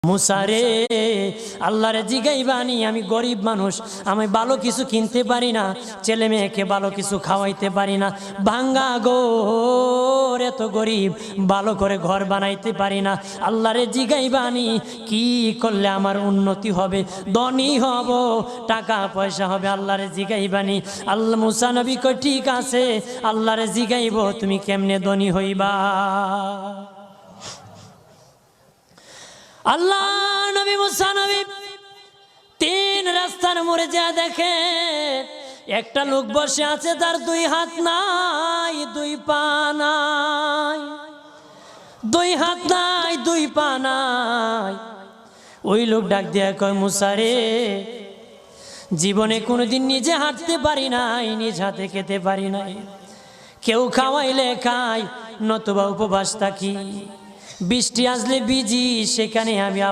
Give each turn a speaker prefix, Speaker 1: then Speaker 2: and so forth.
Speaker 1: মুসারে আল্লাহরে জিগাইবানি, আমি গরিব মানুষ, আমি ভালো কিছু কিনতে পারি না, ছেলে মেয়েকে ভালো কিছু খাওয়াইতে পারি না, ভাঙ্গা ঘর, এত গরিব, ভালো করে ঘর বানাইতে পারি না। আল্লাহরে জিগাইবানি কি করলে আমার উন্নতি হবে, ধনী হব, টাকা পয়সা হবে। আল্লাহরে জিগাইবানি। আল্লাহ মুসা নবী কই ঠিক আছে, আল্লাহরে জিগাইব তুমি কেমনে ধনী হইবা। আল্লাহ নবী মুসা নবী তিন রাস্তার মোড়ে যা দেখে একটা লোক বসে আছে, তার দুই হাত নাই, দুই পা নাই, দুই হাত নাই, দুই পা নাই। ওই লোক ডাক দিয়া কয়, মুসা রে, জীবনে কোনোদিন নিজে হাঁটতে পারি নাই, নিজ হাতে খেতে পারি নাই, কেউ খাওয়াইলে খাই, নতুবা উপবাস থাকি, বৃষ্টি আসলে ভিজি, সেখানে আমি